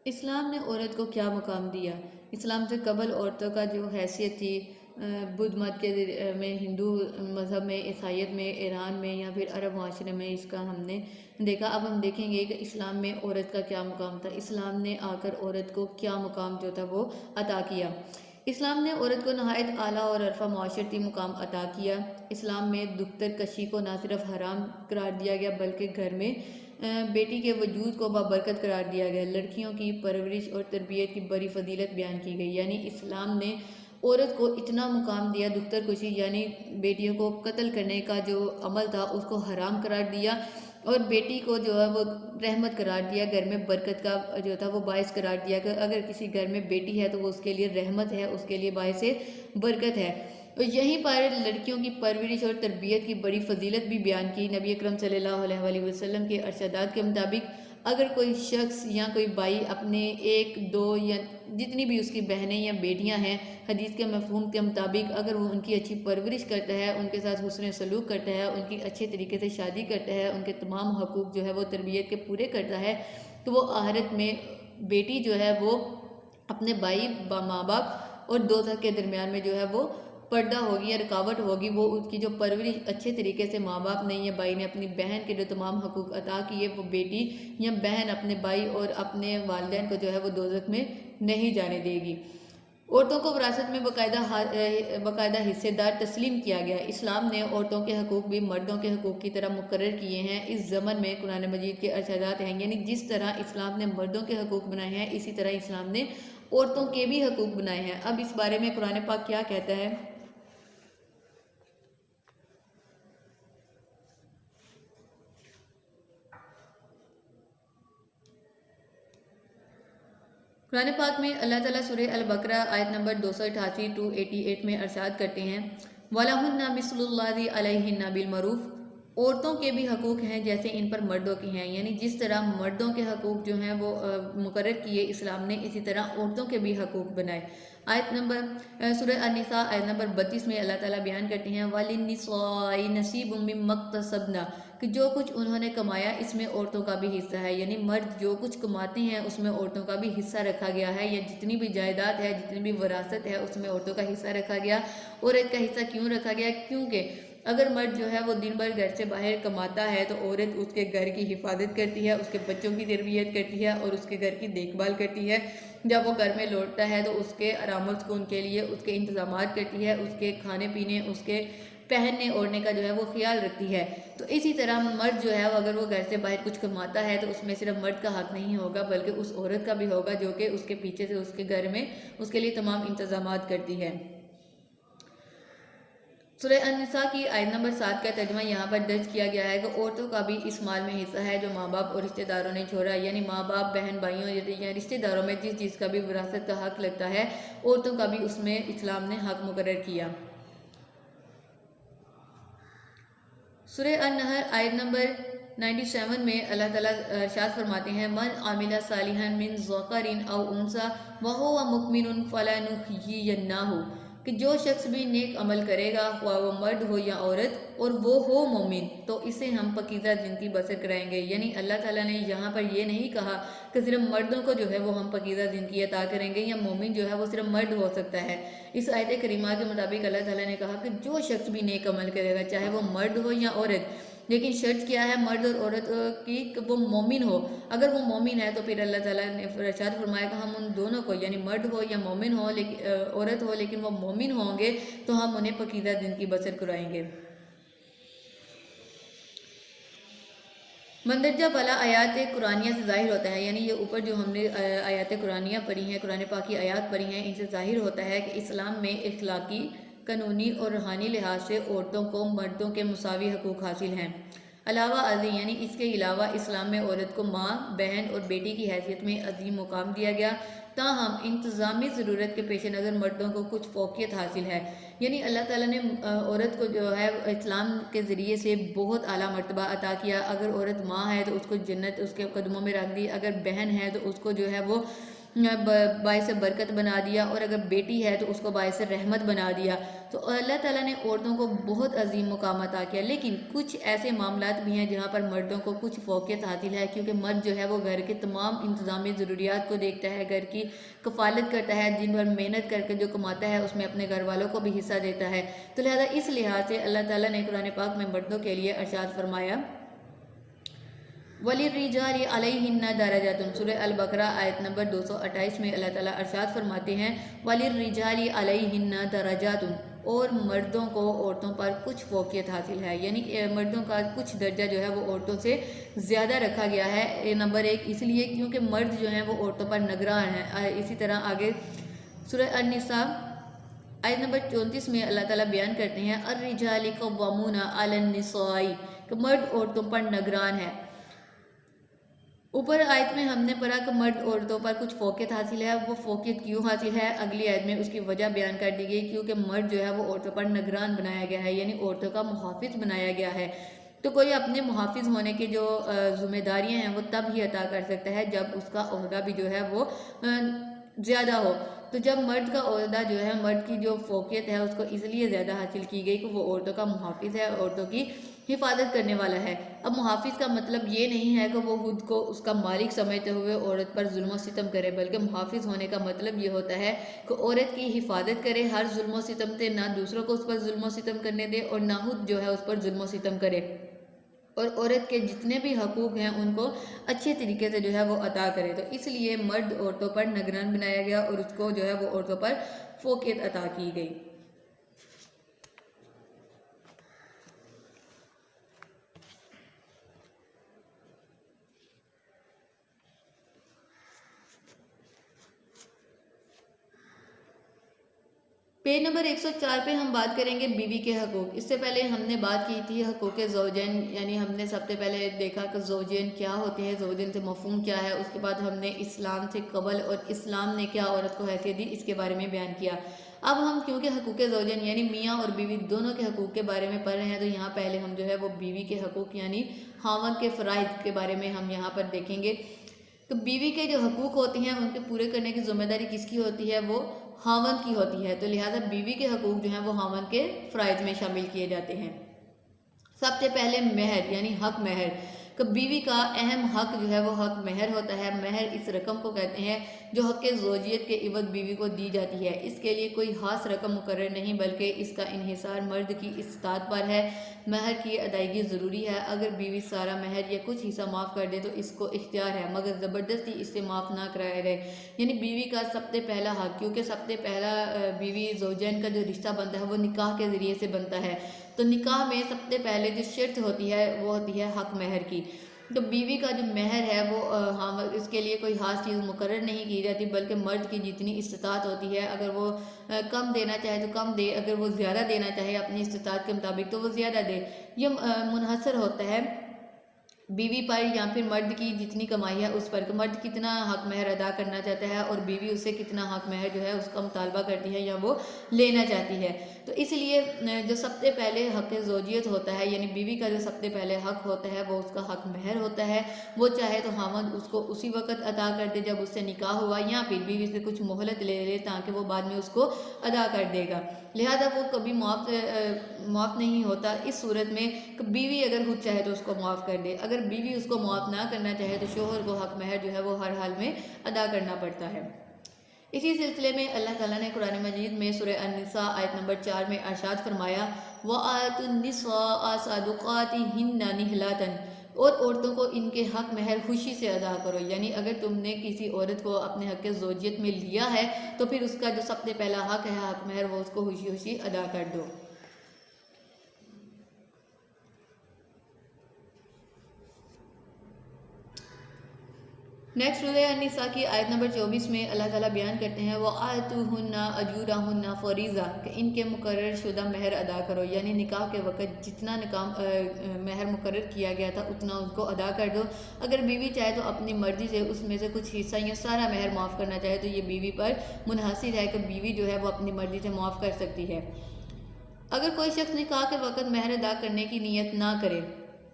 اسلام نے عورت کو کیا مقام دیا؟ اسلام سے قبل عورتوں کا جو حیثیت تھی بدھ مت کے میں، ہندو مذہب میں، عیسائیت میں، ایران میں یا پھر عرب معاشرے میں، اس کا ہم نے دیکھا۔ اب ہم دیکھیں گے کہ اسلام میں عورت کا کیا مقام تھا، اسلام نے آ کر عورت کو کیا مقام جو تھا وہ عطا کیا۔ اسلام نے عورت کو نہایت اعلیٰ اور عرفہ معاشرتی مقام عطا کیا۔ اسلام میں دختر کشی کو نہ صرف حرام قرار دیا گیا بلکہ گھر میں بیٹی کے وجود کو بابرکت قرار دیا گیا۔ لڑکیوں کی پرورش اور تربیت کی بڑی فضیلت بیان کی گئی، یعنی اسلام نے عورت کو اتنا مقام دیا، دختر کشی یعنی بیٹیوں کو قتل کرنے کا جو عمل تھا اس کو حرام قرار دیا، اور بیٹی کو جو ہے وہ رحمت قرار دیا، گھر میں برکت کا جو تھا وہ باعث قرار دیا کہ اگر کسی گھر میں بیٹی ہے تو وہ اس کے لیے رحمت ہے، اس کے لیے باعث برکت ہے۔ اور یہیں پر لڑکیوں کی پرورش اور تربیت کی بڑی فضیلت بھی بیان کی۔ نبی اکرم صلی اللہ علیہ وآلہ وسلم کے ارشادات کے مطابق اگر کوئی شخص یا کوئی بھائی اپنے ایک، دو یا جتنی بھی اس کی بہنیں یا بیٹیاں ہیں، حدیث کے مفہوم کے مطابق اگر وہ ان کی اچھی پرورش کرتا ہے، ان کے ساتھ حسن سلوک کرتا ہے، ان کی اچھے طریقے سے شادی کرتا ہے، ان کے تمام حقوق جو ہے وہ تربیت کے پورے کرتا ہے، تو وہ آخرت میں بیٹی جو ہے وہ اپنے بھائی، ماں باپ اور دوزخ کے درمیان میں جو ہے وہ پردہ ہوگی یا رکاوٹ ہوگی۔ وہ اس کی جو پرورش اچھے طریقے سے ماں باپ نے یا بھائی نے اپنی بہن کے جو تمام حقوق عطا کیے، وہ بیٹی یا بہن اپنے بھائی اور اپنے والدین کو جو ہے وہ دوزخ میں نہیں جانے دے گی۔ عورتوں کو وراثت میں باقاعدہ حصے دار تسلیم کیا گیا۔ اسلام نے عورتوں کے حقوق بھی مردوں کے حقوق کی طرح مقرر کیے ہیں۔ اس ضمن میں قرآن مجید کے ارشادات ہیں، یعنی جس طرح اسلام نے مردوں کے حقوق بنائے ہیں اسی طرح اسلام نے عورتوں کے بھی حقوق بنائے ہیں۔ اب اس بارے میں قرآن پاک کیا کہتا ہے؟ قرآن پاک میں اللہ تعالیٰ سورہ البقرہ آیت نمبر 288 ٹو 88 میں ارشاد کرتے ہیں، وَلَهُنَّ مِثْلُ الَّذِي عَلَيْهِنَّ بِالْمَعْرُوفِ، عورتوں کے بھی حقوق ہیں جیسے ان پر مردوں کے ہیں، یعنی جس طرح مردوں کے حقوق جو ہیں وہ مقرر کیے اسلام نے، اسی طرح عورتوں کے بھی حقوق بنائے۔ آیت نمبر سورہ النساء آیت نمبر 32 میں اللہ تعالیٰ بیان کرتے ہیں، وَلِلنِّسَاءِ نَصِيبٌ مِّمَّا اكْتَسَبْنَ، کہ جو کچھ انہوں نے کمایا اس میں عورتوں کا بھی حصہ ہے، یعنی مرد جو کچھ کماتے ہیں اس میں عورتوں کا بھی حصہ رکھا گیا ہے، یا جتنی بھی جائیداد ہے، جتنی بھی وراثت ہے اس میں عورتوں کا حصہ رکھا گیا۔ عورت کا حصہ کیوں رکھا گیا؟ کیونکہ اگر مرد جو ہے وہ دن بھر گھر سے باہر کماتا ہے تو عورت اس کے گھر کی حفاظت کرتی ہے، اس کے بچوں کی تربیت کرتی ہے اور اس کے گھر کی دیکھ بھال کرتی ہے۔ جب وہ گھر میں لوٹتا ہے تو اس کے آرام و سکون کے لیے اس کے انتظامات کرتی ہے، اس کے کھانے پینے، اس کے پہننے اوڑھنے کا جو ہے وہ خیال رکھتی ہے۔ تو اسی طرح مرد جو ہے اگر وہ گھر سے باہر کچھ کماتا ہے تو اس میں صرف مرد کا حق نہیں ہوگا بلکہ اس عورت کا بھی ہوگا جو کہ اس کے پیچھے سے اس کے گھر میں اس کے لیے تمام انتظامات کرتی ہے۔ سورہ النساء کی آیت نمبر 7 کا ترجمہ یہاں پر درج کیا گیا ہے کہ عورتوں کا بھی اس مال میں حصہ ہے جو ماں باپ اور رشتہ داروں نے چھوڑا، یعنی ماں باپ، بہن بھائیوں یا رشتہ داروں میں جس چیز کا بھی وراثت کا حق لگتا ہے، عورتوں کا بھی اس میں اسلام نے حق مقرر کیا۔ سورہ النحل آیت نمبر 97 میں اللہ تعالیٰ ارشاد فرماتے ہیں، من عامل صالحا من ذکر او انثی وہو مؤمن فلنحیینہ، کہ جو شخص بھی نیک عمل کرے گا خواہ وہ مرد ہو یا عورت اور وہ ہو مومن تو اسے ہم پاکیزہ زندگی بسر کرائیں گے۔ یعنی اللہ تعالیٰ نے یہاں پر یہ نہیں کہا کہ صرف مردوں کو جو ہے وہ ہم پاکیزہ زندگی عطا کریں گے یا مومن جو ہے وہ صرف مرد ہو سکتا ہے۔ اس آیت کریمہ کے مطابق اللہ تعالیٰ نے کہا کہ جو شخص بھی نیک عمل کرے گا چاہے وہ مرد ہو یا عورت، لیکن شرط کیا ہے مرد اور عورت کی کہ وہ مومن ہو۔ اگر وہ مومن ہے تو پھر اللہ تعالیٰ نے ارشاد فرمایا کہ ہم ان دونوں کو، یعنی مرد ہو یا مومن ہو لیکن عورت ہو لیکن وہ مومن ہوں گے تو ہم انہیں پاکیزہ زندگی بسر کرائیں گے۔ مندرجہ بالا آیات قرآنیہ سے ظاہر ہوتا ہے، یعنی یہ اوپر جو ہم نے آیات قرآنیہ پڑھی ہیں، قرآن پاک کی آیات پڑھی ہیں، ان سے ظاہر ہوتا ہے کہ اسلام میں اخلاقی، قانونی اور روحانی لحاظ سے عورتوں کو مردوں کے مساوی حقوق حاصل ہیں۔ علاوہ ازیں، یعنی اس کے علاوہ اسلام میں عورت کو ماں، بہن اور بیٹی کی حیثیت میں عظیم مقام دیا گیا، تاہم انتظامی ضرورت کے پیش نظر مردوں کو کچھ فوقیت حاصل ہے۔ یعنی اللہ تعالیٰ نے عورت کو جو ہے اسلام کے ذریعے سے بہت اعلیٰ مرتبہ عطا کیا۔ اگر عورت ماں ہے تو اس کو جنت اس کے قدموں میں رکھ دی، اگر بہن ہے تو اس کو جو ہے وہ باعث برکت بنا دیا، اور اگر بیٹی ہے تو اس کو باعث رحمت بنا دیا۔ تو اللہ تعالیٰ نے عورتوں کو بہت عظیم مقام عطا کیا، لیکن کچھ ایسے معاملات بھی ہیں جہاں پر مردوں کو کچھ فوقیت حاصل ہے، کیونکہ مرد جو ہے وہ گھر کے تمام انتظامی ضروریات کو دیکھتا ہے، گھر کی کفالت کرتا ہے، دن بھر محنت کر کے جو کماتا ہے اس میں اپنے گھر والوں کو بھی حصہ دیتا ہے۔ تو لہذا اس لحاظ سے اللہ تعالیٰ نے قرآن پاک میں مردوں کے لیے ارشاد فرمایا وَلِلرِّجَالِ عَلَيْهِنَّ دَرَجَاتٌ، سورہ البقرہ آیت نمبر 228 میں اللہ تعالیٰ ارشاد فرماتے ہیں وَلِلرِّجَالِ عَلَيْهِنَّ دَرَجَاتٌ، اور مردوں کو عورتوں پر کچھ فوقیت حاصل ہے، یعنی مردوں کا کچھ درجہ جو ہے وہ عورتوں سے زیادہ رکھا گیا ہے۔ نمبر ایک اس لیے کیونکہ مرد جو ہیں وہ عورتوں پر نگران ہیں۔ اسی طرح آگے سورہ النساء آیت نمبر 34 میں اللہ تعالیٰ بیان کرتے ہیں الرجال قوامون علی النساء، کہ مرد عورتوں پر نگران ہے۔ اوپر آیت میں ہم نے پڑھا کہ مرد عورتوں پر کچھ فوقیت حاصل ہے، وہ فوقیت کیوں حاصل ہے؟ اگلی آیت میں اس کی وجہ بیان کر دی گئی، کیونکہ مرد جو ہے وہ عورتوں پر نگران بنایا گیا ہے، یعنی عورتوں کا محافظ بنایا گیا ہے۔ تو کوئی اپنے محافظ ہونے کی جو ذمہ داریاں ہیں وہ تب ہی عطا کر سکتا ہے جب اس کا عہدہ بھی جو ہے وہ زیادہ ہو۔ تو جب مرد کا عہدہ جو ہے، مرد کی جو فوقیت ہے اس کو اس لیے زیادہ حاصل کی گئی کہ وہ عورتوں کا محافظ ہے، عورتوں کی حفاظت کرنے والا ہے۔ اب محافظ کا مطلب یہ نہیں ہے کہ وہ خود کو اس کا مالک سمجھتے ہوئے عورت پر ظلم و ستم کرے، بلکہ محافظ ہونے کا مطلب یہ ہوتا ہے کہ عورت کی حفاظت کرے، ہر ظلم و ستم سے نہ دوسروں کو اس پر ظلم و ستم کرنے دے اور نہ خود جو ہے اس پر ظلم و ستم کرے، اور عورت کے جتنے بھی حقوق ہیں ان کو اچھے طریقے سے جو ہے وہ عطا کرے۔ تو اس لیے مرد عورتوں پر نگران بنایا گیا اور اس کو جو ہے وہ عورتوں پر فوقیت عطا کی گئی۔ پیج نمبر 104 پہ ہم بات کریں گے بیوی کے حقوق۔ اس سے پہلے ہم نے بات کی تھی حقوق زوجین، یعنی ہم نے سب سے پہلے دیکھا کہ زوجین کیا ہوتے ہیں، زوجین سے مفہوم کیا ہے، اس کے بعد ہم نے اسلام سے قبل اور اسلام نے کیا عورت کو حیثیت دی اس کے بارے میں بیان کیا۔ اب ہم کیونکہ حقوق زوجین یعنی میاں اور بیوی دونوں کے حقوق کے بارے میں پڑھ رہے ہیں، تو یہاں پہلے ہم جو ہے وہ بیوی کے حقوق یعنی خاوند کے فرائض کے بارے میں ہم یہاں پر دیکھیں گے۔ تو بیوی کے جو حقوق ہوتے ہیں ان کے پورے کرنے کی ذمہ داری کس کی ہوتی ہے؟ وہ خاوند کی ہوتی ہے۔ تو لہٰذا بیوی کے حقوق جو ہیں وہ خاوند کے فرائض میں شامل کیے جاتے ہیں۔ سب سے پہلے مہر یعنی حق مہر، کہ بیوی کا اہم حق جو ہے وہ حق مہر ہوتا ہے۔ مہر اس رقم کو کہتے ہیں جو حق زوجیت کے عوض بیوی کو دی جاتی ہے۔ اس کے لیے کوئی خاص رقم مقرر نہیں، بلکہ اس کا انحصار مرد کی استطاعت پر ہے۔ مہر کی ادائیگی ضروری ہے۔ اگر بیوی سارا مہر یا کچھ حصہ معاف کر دے تو اس کو اختیار ہے، مگر زبردستی اس سے معاف نہ کرایا جائے۔ یعنی بیوی کا سب سے پہلا حق، کیونکہ سب سے پہلا بیوی زوجین کا جو رشتہ بنتا ہے وہ نکاح کے ذریعے سے بنتا ہے، تو نکاح میں سب سے پہلے جو شرط ہوتی ہے وہ ہوتی ہے حق مہر کی۔ تو بیوی کا جو مہر ہے وہ اس کے لیے کوئی خاص چیز مقرر نہیں کی جاتی، بلکہ مرد کی جتنی استطاعت ہوتی ہے، اگر وہ کم دینا چاہے تو کم دے، اگر وہ زیادہ دینا چاہے اپنی استطاعت کے مطابق تو وہ زیادہ دے۔ یہ منحصر ہوتا ہے بیوی پر یا پھر مرد کی جتنی کمائی ہے اس پر، کہ مرد کتنا حق مہر ادا کرنا چاہتا ہے اور بیوی اس سے کتنا حق مہر جو ہے اس کا مطالبہ کرتی ہے یا وہ لینا چاہتی ہے۔ تو اس لیے جو سب سے پہلے حق زوجیت ہوتا ہے، یعنی بیوی کا جو سب سے پہلے حق ہوتا ہے وہ اس کا حق مہر ہوتا ہے۔ وہ چاہے تو خاوند اس کو اسی وقت ادا کر دے جب اس سے نکاح ہوا، یا پھر بیوی سے کچھ مہلت لے لے تاکہ وہ بعد میں اس کو ادا کر دے گا۔ لہذا وہ کبھی معاف نہیں ہوتا اس صورت میں کہ بیوی اگر خود چاہے تو اس کو معاف کر دے، اگر بیوی اس کو معاف نہ کرنا چاہے تو شوہر کو حق مہر جو ہے وہ ہر حال میں ادا کرنا پڑتا ہے۔ اسی سلسلے میں اللہ تعالیٰ نے قرآن مجید میں سورہ النساء آیت نمبر 4 میں ارشاد فرمایا وَآتُوا النِّسَاءَ صَدُقَاتِهِنَّ نِحْلَةً، اور عورتوں کو ان کے حق مہر خوشی سے ادا کرو، یعنی اگر تم نے کسی عورت کو اپنے حق زوجیت میں لیا ہے تو پھر اس کا جو سب سے پہلا حق ہے حق مہر وہ اس کو خوشی خوشی ادا کر دو۔ نیکسٹ سورہ النساء کی آیت نمبر 24 میں اللہ تعالیٰ بیان کرتے ہیں وَآتُوهُنَّ أُجُورَهُنَّ فَرِيضَةً، کہ ان کے مقرر شدہ مہر ادا کرو، یعنی نکاح کے وقت جتنا مہر مقرر کیا گیا تھا اتنا اس کو ادا کر دو۔ اگر بیوی چاہے تو اپنی مرضی سے اس میں سے کچھ حصہ یا سارا مہر معاف کرنا چاہے تو یہ بیوی پر منحصر ہے کہ بیوی جو ہے وہ اپنی مرضی سے معاف کر سکتی ہے۔ اگر کوئی شخص نکاح کے وقت مہر ادا کرنے کی نیت نہ کرے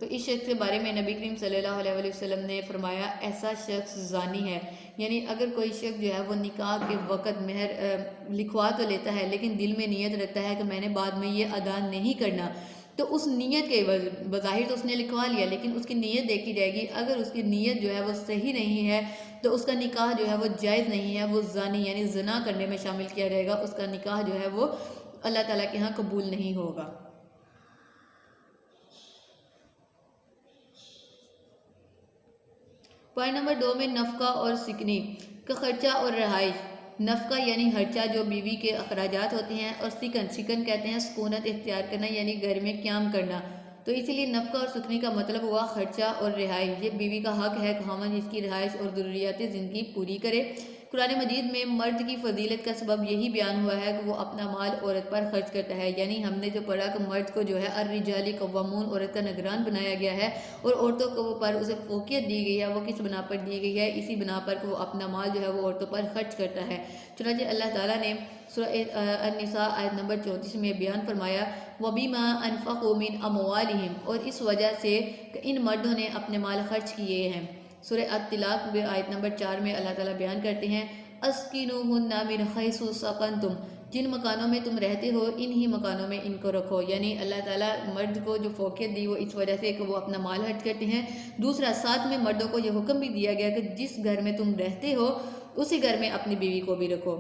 تو اس شخص کے بارے میں نبی کریم صلی اللہ علیہ وسلم نے فرمایا ایسا شخص زانی ہے، یعنی اگر کوئی شخص جو ہے وہ نکاح کے وقت مہر لکھوا تو لیتا ہے لیکن دل میں نیت رکھتا ہے کہ میں نے بعد میں یہ ادا نہیں کرنا، تو اس نیت کے بظاہر تو اس نے لکھوا لیا لیکن اس کی نیت دیکھی جائے گی، اگر اس کی نیت جو ہے وہ صحیح نہیں ہے تو اس کا نکاح جو ہے وہ جائز نہیں ہے، وہ زانی یعنی زنا کرنے میں شامل کیا جائے گا، اس کا نکاح جو ہے وہ اللہ تعالیٰ کے ہاں قبول نہیں ہوگا۔ پوائنٹ نمبر 2 میں نفقہ اور سکنی کا خرچہ اور رہائش۔ نفقہ یعنی خرچہ جو بیوی کے اخراجات ہوتے ہیں، اور سکن کہتے ہیں سکونت اختیار کرنا یعنی گھر میں قیام کرنا، تو اسی لیے نفقہ اور سکنی کا مطلب ہوا خرچہ اور رہائش۔ یہ بیوی کا حق ہے کہ خاوند اس کی رہائش اور ضروریات زندگی پوری کرے۔ قرآن مجید میں مرد کی فضیلت کا سبب یہی بیان ہوا ہے کہ وہ اپنا مال عورت پر خرچ کرتا ہے، یعنی ہم نے جو پڑھا کہ مرد کو جو ہے الرجال قوامون عورت کا نگران بنایا گیا ہے، اور عورتوں کو پر اسے فوقیت دی گئی ہے، وہ کس بنا پر دی گئی ہے؟ اسی بنا پر کہ وہ اپنا مال جو ہے وہ عورتوں پر خرچ کرتا ہے۔ چنانچہ اللہ تعالیٰ نے سورہ النساء آیت نمبر 34 میں بیان فرمایا وَبِمَا أَنفَقُوا مِنْ أَمْوَالِهِمْ، اور اس وجہ سے کہ ان مردوں نے اپنے مال خرچ کیے ہیں۔ سورہ الطلاق میں آیت نمبر 4 میں اللہ تعالیٰ بیان کرتے ہیں أَسْكِنُوهُنَّ مِنْ حَيْثُ سَكَنْتُمْ، جن مکانوں میں تم رہتے ہو انہی مکانوں میں ان کو رکھو، یعنی اللہ تعالیٰ مرد کو جو فوقیت دی وہ اس وجہ سے کہ وہ اپنا مال خرچ کرتے ہیں۔ دوسرا ساتھ میں مردوں کو یہ حکم بھی دیا گیا کہ جس گھر میں تم رہتے ہو اسی گھر میں اپنی بیوی کو بھی رکھو۔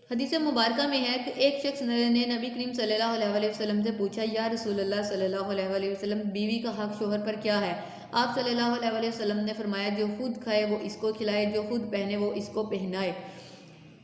حدیث مبارکہ میں ہے کہ ایک شخص نے نبی کریم صلی اللہ علیہ وسلم سے پوچھا یا رسول اللہ صلی اللہ علیہ وسلم، بیوی کا حق شوہر پر کیا ہے؟ آپ صلی اللہ علیہ وسلم نے فرمایا جو خود کھائے وہ اس کو کھلائے، جو خود پہنے وہ اس کو پہنائے۔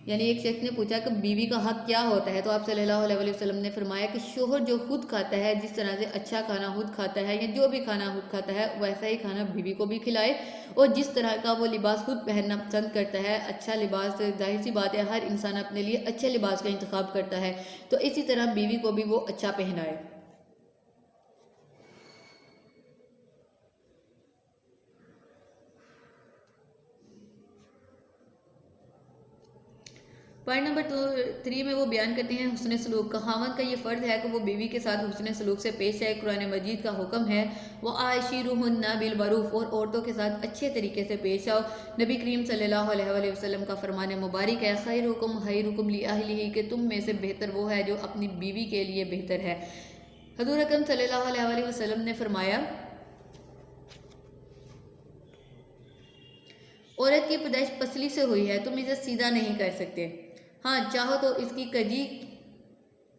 یعنی ایک شخص نے پوچھا کہ بیوی کا حق کیا ہوتا ہے، تو آپ صلی اللہ علیہ وسلم نے فرمایا کہ شوہر جو خود کھاتا ہے، جس طرح سے اچھا کھانا خود کھاتا ہے یا جو بھی کھانا خود کھاتا ہے ویسا ہی کھانا بیوی کو بھی کھلائے، اور جس طرح کا وہ لباس خود پہننا پسند کرتا ہے، اچھا لباس، ظاہر سی بات ہے ہر انسان اپنے لیے اچھے لباس کا انتخاب کرتا ہے، تو اسی طرح بیوی کو بھی وہ اچھا پہنائے۔ پوائنٹ نمبر 3 میں وہ بیان کرتے ہیں حسن سلوک کا۔ خاوند کا یہ فرض ہے کہ وہ بیوی کے ساتھ حسن سلوک سے پیش آئے۔ قرآن مجید کا حکم ہے وَعَاشِرُوهُنَّ بِالْمَعْرُوفِ، اور عورتوں کے ساتھ اچھے طریقے سے پیش آؤ۔ نبی کریم صلی اللہ علیہ وسلم کا فرمان مبارک ہے خیرکم خیرکم لأہلہ، کہ تم میں سے بہتر وہ ہے جو اپنی بیوی کے لیے بہتر ہے۔ حضور اکرم صلی اللہ علیہ وسلم نے فرمایا عورت کی پیدائش پسلی سے ہوئی ہے، تم اسے سیدھا نہیں کر سکتے، ہاں چاہو تو اس کی کجی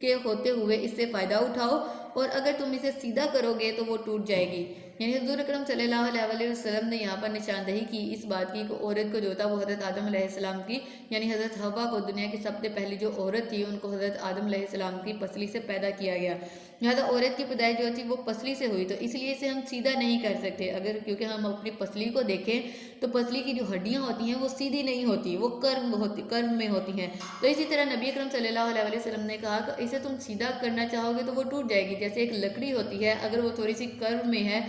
کے ہوتے ہوئے اس سے فائدہ اٹھاؤ، اور اگر تم اسے سیدھا کرو گے تو وہ ٹوٹ جائے گی۔ یعنی حضور اکرم صلی اللہ علیہ وسلم نے یہاں پر نشاندہی کی اس بات کی کہ عورت کو جو تھا وہ حضرت آدم علیہ السلام کی، یعنی حضرت حوا کو دنیا کی سب سے پہلی جو عورت تھی ان کو حضرت آدم علیہ السلام کی پسلی سے پیدا کیا گیا، لہذا عورت کی پیدائش جو تھی وہ پسلی سے ہوئی، تو اس لیے اسے ہم سیدھا نہیں کر سکتے۔ اگر کیونکہ ہم اپنی پسلی کو دیکھیں تو پسلی کی جو ہڈیاں ہوتی ہیں وہ سیدھی نہیں ہوتی، وہ کرو میں ہوتی ہیں، تو اسی طرح نبی اکرم صلی اللہ علیہ وسلم نے کہا کہ اسے تم سیدھا کرنا چاہو گے تو وہ ٹوٹ جائے گی، جیسے ایک لکڑی ہوتی ہے اگر وہ تھوڑی سی کرو میں ہے،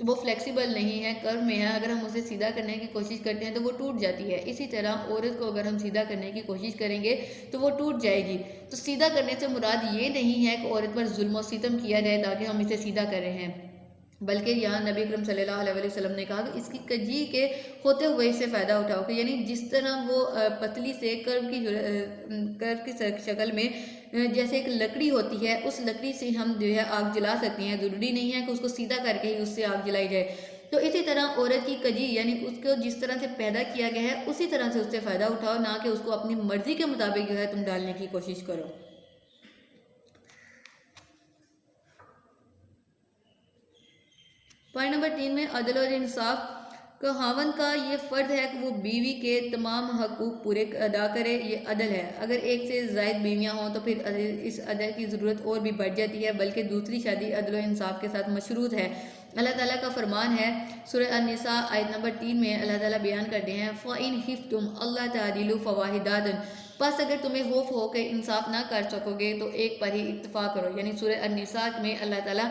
وہ فلیکسیبل نہیں ہے، کرو میں ہے، اگر ہم اسے سیدھا کرنے کی کوشش کرتے ہیں تو وہ ٹوٹ جاتی ہے۔ اسی طرح عورت کو اگر ہم سیدھا کرنے کی کوشش کریں گے تو وہ ٹوٹ جائے گی۔ تو سیدھا کرنے سے مراد یہ نہیں ہے کہ عورت پر ظلم و ستم کیا جائے تاکہ ہم اسے سیدھا کر رہے ہیں، بلکہ یہاں نبی اکرم صلی اللہ علیہ وسلم نے کہا کہ اس کی کجی کے ہوتے ہوئے اس سے فائدہ اٹھاؤ، کہ یعنی جس طرح وہ پتلی سے کرو کی شکل میں جیسے ایک لکڑی ہوتی ہے، اس لکڑی سے ہم جو ہے آگ جلا سکتے ہیں، ضروری نہیں ہے کہ اس کو سیدھا کر کے ہی اس سے آگ جلائی جائے۔ تو اسی طرح عورت کی کجی یعنی اس کو جس طرح سے پیدا کیا گیا ہے اسی طرح سے اس سے فائدہ اٹھاؤ، نہ کہ اس کو اپنی مرضی کے مطابق جو ہے تم ڈالنے کی کوشش کرو۔ پوائنٹ نمبر 3 میں عدل اور انصاف کا۔ خاوند کا یہ فرض ہے کہ وہ بیوی کے تمام حقوق پورے ادا کرے، یہ عدل ہے۔ اگر ایک سے زائد بیویاں ہوں تو پھر اس عدل کی ضرورت اور بھی بڑھ جاتی ہے، بلکہ دوسری شادی عدل و انصاف کے ساتھ مشروط ہے۔ اللہ تعالیٰ کا فرمان ہے سورہ النساء آیت نمبر 3 میں اللہ تعالیٰ بیان کرتے ہیں فَإِنْ خِفْتُمْ أَلَّا تَعْدِلُوا فَوَاحِدَةً، پس اگر تمہیں خوف ہو کہ انصاف نہ کر سکو گے تو ایک پر ہی اکتفا کرو۔ یعنی سورہ النساء میں اللہ تعالیٰ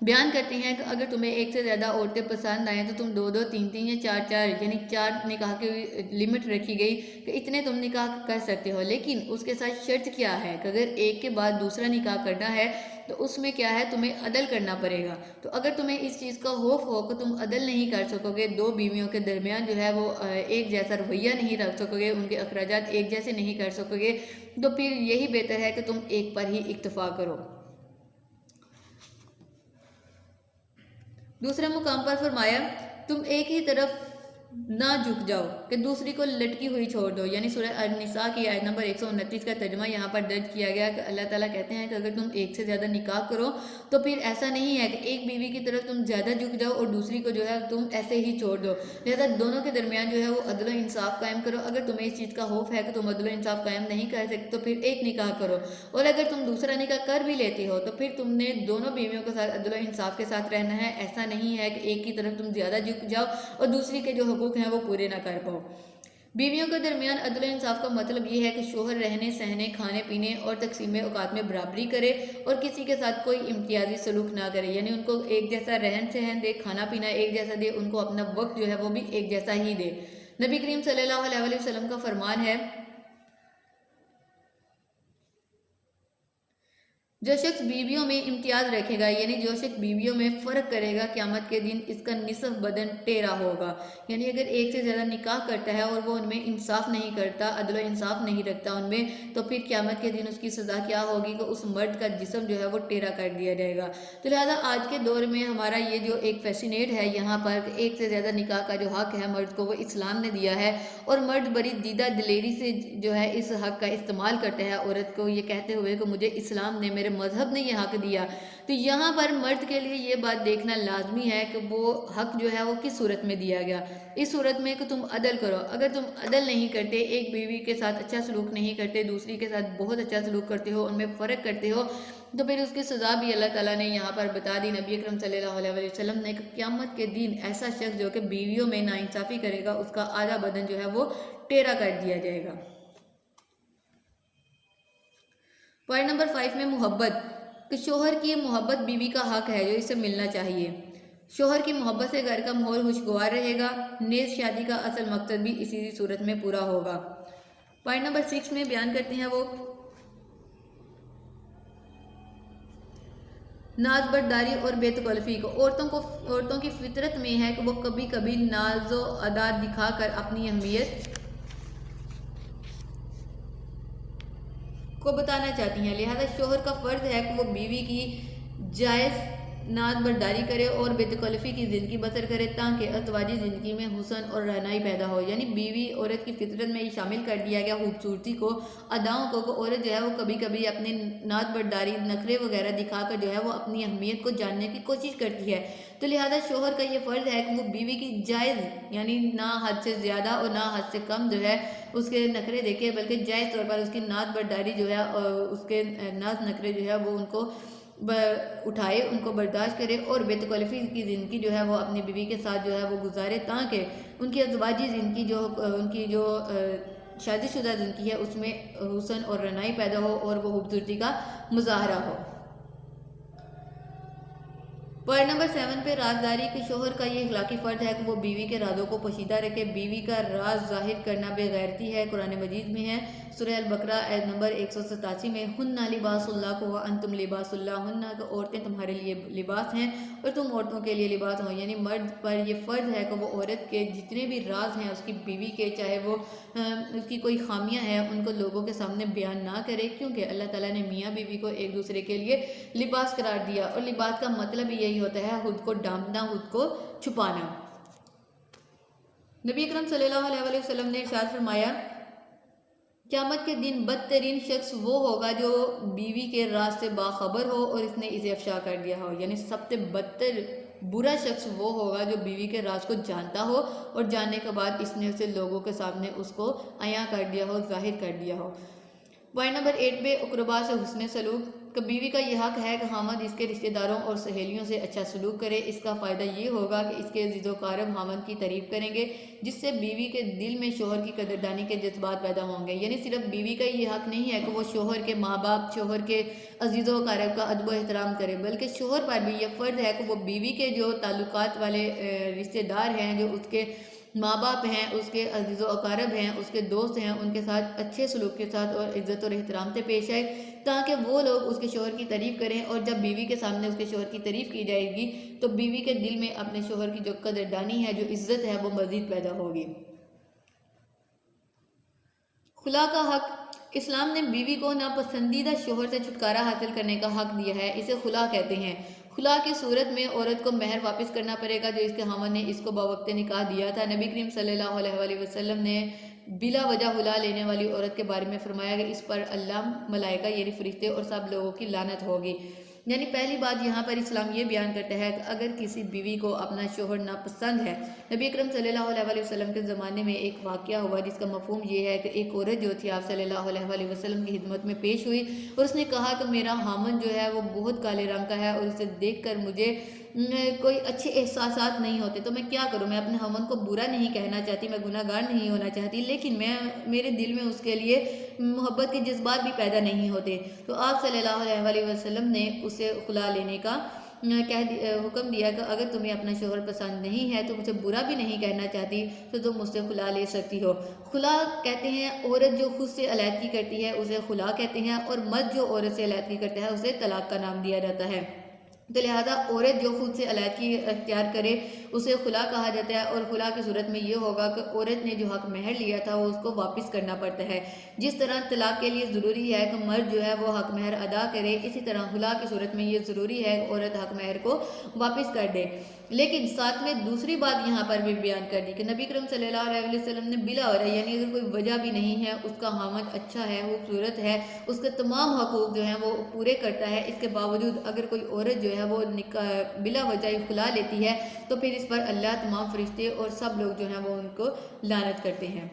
بیان کرتی ہیں کہ اگر تمہیں ایک سے زیادہ عورتیں پسند آئیں تو تم دو دو تین تین یا چار چار یعنی 4 نکاح کی لمٹ رکھی گئی کہ اتنے تم نکاح کر سکتے ہو، لیکن اس کے ساتھ شرط کیا ہے کہ اگر ایک کے بعد دوسرا نکاح کرنا ہے تو اس میں کیا ہے تمہیں عدل کرنا پڑے گا۔ تو اگر تمہیں اس چیز کا خوف ہو کہ تم عدل نہیں کر سکو گے، دو بیویوں کے درمیان جو ہے وہ ایک جیسا رویہ نہیں رکھ سکو گے، ان کے اخراجات ایک جیسے نہیں کر سکو گے، تو پھر یہی بہتر ہے کہ تم ایک پر ہی اکتفا کرو۔ دوسرے مقام پر فرمایا تم ایک ہی طرف نہ جھک جاؤ کہ دوسری کو لٹکی ہوئی چھوڑ دو، یعنی سورہ النساء کی آیت نمبر 129 کا ترجمہ یہاں پر درج کیا گیا کہ اللہ تعالیٰ کہتے ہیں کہ اگر تم ایک سے زیادہ نکاح کرو تو پھر ایسا نہیں ہے کہ ایک بیوی کی طرف تم زیادہ جھک جاؤ اور دوسری کو جو ہے تم ایسے ہی چھوڑ دو، لہذا دونوں کے درمیان جو ہے وہ عدل و انصاف قائم کرو۔ اگر تمہیں اس چیز کا خوف ہے کہ تم عدل و انصاف قائم نہیں کر سکتے تو پھر ایک نکاح کرو، اور اگر تم دوسرا نکاح کر بھی لیتے ہو تو پھر تم نے دونوں بیویوں کے ساتھ عدل و انصاف کے ساتھ رہنا ہے، ایسا نہیں ہے کہ ایک کی طرف تم زیادہ جھک جاؤ اور دوسری کے جو حقوق ہیں وہ پورے نہ کر پاؤ۔ بیویوں کے درمیان عدل و انصاف کا مطلب یہ ہے کہ شوہر رہنے سہنے کھانے پینے اور تقسیم اوقات میں برابری کرے اور کسی کے ساتھ کوئی امتیازی سلوک نہ کرے، یعنی ان کو ایک جیسا رہن سہن دے، کھانا پینا ایک جیسا دے، ان کو اپنا وقت جو ہے وہ بھی ایک جیسا ہی دے۔ نبی کریم صلی اللہ علیہ وسلم کا فرمان ہے جو شخص بیویوں میں امتیاز رکھے گا، یعنی جو شخص بیویوں میں فرق کرے گا، قیامت کے دن اس کا نصف بدن ٹیڑھا ہوگا، یعنی اگر ایک سے زیادہ نکاح کرتا ہے اور وہ ان میں انصاف نہیں کرتا، عدل و انصاف نہیں رکھتا ان میں، تو پھر قیامت کے دن اس کی سزا کیا ہوگی کہ اس مرد کا جسم جو ہے وہ ٹیڑھا کر دیا جائے گا۔ تو لہٰذا آج کے دور میں ہمارا یہ جو ایک فیسینیٹ ہے یہاں پر کہ ایک سے زیادہ نکاح کا جو حق ہے مرد کو وہ اسلام نے دیا ہے، اور مرد بڑی دیدہ دلیری سے جو ہے اس حق کا استعمال کرتا ہے عورت کو یہ کہتے ہوئے کہ مجھے اسلام نے، میرے مذہب نے یہ حق دیا۔ تو یہاں پر مرد کے لیے یہ بات دیکھنا لازمی ہے کہ وہ حق جو ہے وہ کس صورت میں دیا گیا، اس صورت میں کہ تم عدل کرو۔ اگر تم عدل نہیں کرتے، ایک بیوی کے ساتھ اچھا سلوک نہیں کرتے، دوسری کے ساتھ بہت اچھا سلوک کرتے ہو، ان میں فرق کرتے ہو، تو پھر اس کی سزا بھی اللہ تعالیٰ نے یہاں پر بتا دی۔ نبی اکرم صلی اللہ علیہ وسلم نے کہ قیامت کے دن ایسا شخص جو کہ بیویوں میں ناانصافی کرے گا اس کا آدھا بدن جو ہے وہ ٹیڑھا کر دیا جائے گا۔ پوائنٹ نمبر 5 میں محبت، کہ شوہر کی محبت بیوی کا حق ہے جو اسے ملنا چاہیے۔ شوہر کی محبت سے گھر کا ماحول خوشگوار رہے گا، نیز شادی کا اصل مقصد بھی اسی صورت میں پورا ہوگا۔ پوائنٹ نمبر 6 میں بیان کرتے ہیں وہ ناز برداری اور بے تکلفی کو عورتوں کی فطرت میں ہے کہ وہ کبھی کبھی ناز و ادا دکھا کر اپنی اہمیت کو بتانا چاہتی ہیں، لہذا شوہر کا فرض ہے کہ وہ بیوی کی جائز ناز برداری کرے اور بے تکلفی کی زندگی بسر کرے تاکہ ازدواجی زندگی میں حسن اور رہنائی پیدا ہو، یعنی بیوی عورت کی فطرت میں یہ شامل کر دیا گیا خوبصورتی کو، اداؤں کو، کہ عورت جو ہے وہ کبھی کبھی اپنے ناز برداری نخرے وغیرہ دکھا کر جو ہے وہ اپنی اہمیت کو جاننے کی کوشش کرتی ہے۔ تو لہذا شوہر کا یہ فرض ہے کہ وہ بیوی کی جائز یعنی نہ حد سے زیادہ اور نہ حد سے کم جو ہے اس کے نخرے دیکھے، بلکہ جائز طور پر اس کی ناز برداری جو ہے اس کے ناز نخرے جو ہے وہ ان کو اٹھائے، ان کو برداشت کرے اور بے تکلفی کی زندگی جو ہے وہ اپنی بیوی کے ساتھ جو ہے وہ گزارے تاکہ ان کی ازدواجی زندگی جو ان کی جو شادی شدہ زندگی ہے اس میں حسن اور رہنائی پیدا ہو اور وہ خوبصورتی کا مظاہرہ ہو۔ پوائنٹ نمبر 7 پہ رازداری کے شوہر کا یہ اخلاقی فرض ہے کہ وہ بیوی کے رازوں کو پوشیدہ رکھے۔ بیوی کا راز ظاہر کرنا بے غیرتی ہے، قرآن مجید میں ہے سورہ البقرہ آیت نمبر 187 میں ہن لباس اللہ وانتم لباس لہن، کہ عورتیں تمہارے لیے لباس ہیں اور تم عورتوں کے لیے لباس ہو، یعنی مرد پر یہ فرض ہے کہ وہ عورت کے جتنے بھی راز ہیں اس کی بیوی کے، چاہے وہ اس کی کوئی خامیاں ہیں، ان کو لوگوں کے سامنے بیان نہ کرے، کیونکہ اللہ تعالیٰ نے میاں بیوی کو ایک دوسرے کے لیے لباس قرار دیا، اور لباس کا مطلب یہی ہوتا ہے خود کو ڈھانپنا، خود کو چھپانا۔ نبی اکرم صلی اللہ علیہ وسلم نے ارشاد فرمایا قیامت کے دن بدترین شخص وہ ہوگا جو بیوی کے راز سے باخبر ہو اور اس نے اسے افشا کر دیا ہو، یعنی سب سے بدتر برا شخص وہ ہوگا جو بیوی کے راز کو جانتا ہو اور جاننے کے بعد اس نے اسے لوگوں کے سامنے اس کو عیاں کر دیا ہو، ظاہر کر دیا ہو۔ پوائنٹ نمبر 8 پہ اقربا سے حسن سلوک، کہ بیوی کا یہ حق ہے کہ خامد اس کے رشتہ داروں اور سہیلیوں سے اچھا سلوک کرے۔ اس کا فائدہ یہ ہوگا کہ اس کے عزیز و اقارب خامد کی تعریف کریں گے، جس سے بیوی کے دل میں شوہر کی قدردانی کے جذبات پیدا ہوں گے۔ یعنی صرف بیوی کا یہ حق نہیں ہے کہ وہ شوہر کے ماں باپ، شوہر کے عزیز و اقارب کا ادب و احترام کرے، بلکہ شوہر پر بھی یہ فرض ہے کہ وہ بیوی کے جو تعلقات والے رشتہ دار ہیں، جو اس کے ماں باپ ہیں، اس کے عزیز و اقارب ہیں، اس کے دوست ہیں، ان کے ساتھ اچھے سلوک کے ساتھ اور عزت اور احترام سے پیش آئے، تاکہ وہ لوگ اس کے شوہر کی تعریف کریں۔ اور جب بیوی کے سامنے اس کے شوہر کی تعریف کی جائے گی تو بیوی کے دل میں اپنے شوہر کی جو قدردانی ہے، جو عزت ہے، وہ مزید پیدا ہوگی۔ خلا کا حق۔ اسلام نے بیوی کو ناپسندیدہ شوہر سے چھٹکارا حاصل کرنے کا حق دیا ہے، اسے خلا کہتے ہیں۔ خلا کی صورت میں عورت کو مہر واپس کرنا پڑے گا جو اس کے خاوند نے اس کو بوقت نکاح دیا تھا۔ نبی کریم صلی اللہ علیہ وسلم نے بلا وجہ خلا لینے والی عورت کے بارے میں فرمایا کہ اس پر اللہ، ملائکہ یعنی فرشتے اور سب لوگوں کی لعنت ہوگی۔ یعنی پہلی بات یہاں پر اسلام یہ بیان کرتا ہے کہ اگر کسی بیوی کو اپنا شوہر ناپسند ہے، نبی اکرم صلی اللہ علیہ وسلم کے زمانے میں ایک واقعہ ہوا جس کا مفہوم یہ ہے کہ ایک عورت جو تھی آپ صلی اللہ علیہ وسلم کی خدمت میں پیش ہوئی اور اس نے کہا کہ میرا خاوند جو ہے وہ بہت کالے رنگ کا ہے اور اسے دیکھ کر مجھے کوئی اچھے احساسات نہیں ہوتے، تو میں کیا کروں؟ میں اپنے خاوند کو برا نہیں کہنا چاہتی، میں گناہ گار نہیں ہونا چاہتی، لیکن میرے دل میں اس کے لیے محبت کے جذبات بھی پیدا نہیں ہوتے۔ تو آپ صلی اللہ علیہ وسلم نے اسے خلا لینے کا حکم دیا کہ اگر تمہیں اپنا شوہر پسند نہیں ہے، تو مجھے برا بھی نہیں کہنا چاہتی، تو تم مجھ سے خلا لے سکتی ہو۔ خلا کہتے ہیں عورت جو خود سے علیحدگی کرتی ہے اسے خلا کہتے ہیں، اور مرد جو عورت سے علیحدگی کرتا ہے اسے طلاق کا نام دیا جاتا ہے۔ تو لہذا عورت جو خود سے علیحدگی اختیار کرے اسے خلا کہا جاتا ہے، اور خلا کی صورت میں یہ ہوگا کہ عورت نے جو حق مہر لیا تھا وہ اس کو واپس کرنا پڑتا ہے۔ جس طرح طلاق کے لیے ضروری ہے کہ مرد جو ہے وہ حق مہر ادا کرے، اسی طرح خلا کی صورت میں یہ ضروری ہے کہ عورت حق مہر کو واپس کر دے۔ لیکن ساتھ میں دوسری بات یہاں پر بھی بیان کر دی کہ نبی کریم صلی اللہ علیہ وسلم نے بلا وجہ، یعنی اگر کوئی وجہ بھی نہیں ہے، اس کا خاوند اچھا ہے، خوبصورت ہے، اس کے تمام حقوق جو ہیں وہ پورے کرتا ہے، اس کے باوجود اگر کوئی عورت جو ہے وہ بلا وجہ خلا لیتی ہے تو پھر اس پر اللہ، تمام فرشتے اور سب لوگ جو ہیں وہ ان کو لعنت کرتے ہیں۔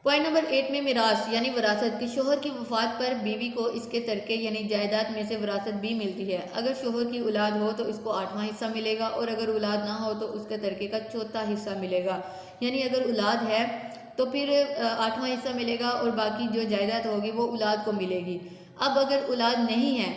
پوائنٹ نمبر 8 میں میراث یعنی وراثت کی۔ شوہر کی وفات پر بیوی کو اس کے ترکے یعنی جائیداد میں سے وراثت بھی ملتی ہے۔ اگر شوہر کی اولاد ہو تو اس کو 8واں حصہ ملے گا، اور اگر اولاد نہ ہو تو اس کے ترکے کا 4تھا حصہ ملے گا۔ یعنی اگر اولاد ہے تو پھر 8واں حصہ ملے گا، اور باقی جو جائیداد ہوگی وہ اولاد کو ملے گی۔ اب اگر اولاد نہیں ہے،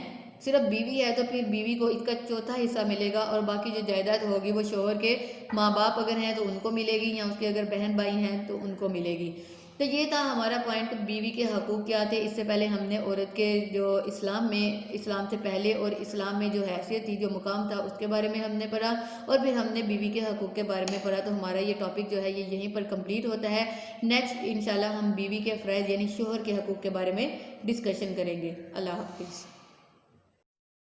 صرف بیوی ہے، تو پھر بیوی کو اس کا 4تھا حصہ ملے گا، اور باقی جو جائیداد ہوگی وہ شوہر کے ماں باپ اگر ہیں تو ان کو ملے گی، یا اس کے اگر بہن بھائی ہیں تو ان کو ملے گی۔ تو یہ تھا ہمارا پوائنٹ بیوی کے حقوق کیا تھے۔ اس سے پہلے ہم نے عورت کے جو اسلام سے پہلے اور اسلام میں جو حیثیت تھی، جو مقام تھا، اس کے بارے میں ہم نے پڑھا، اور پھر ہم نے بیوی کے حقوق کے بارے میں پڑھا۔ تو ہمارا یہ ٹاپک جو ہے یہ یہیں پر کمپلیٹ ہوتا ہے۔ نیکسٹ انشاءاللہ ہم بیوی کے فرائض یعنی شوہر کے حقوق کے بارے میں ڈسکشن کریں گے۔ اللہ حافظ۔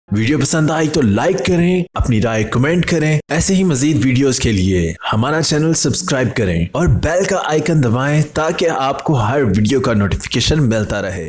ویڈیو پسند آئی تو لائک کریں، اپنی رائے کمنٹ کریں۔ ایسے ہی مزید ویڈیوز کے لیے ہمارا چینل سبسکرائب کریں اور بیل کا آئیکن دبائیں تاکہ آپ کو ہر ویڈیو کا نوٹیفیکیشن ملتا رہے۔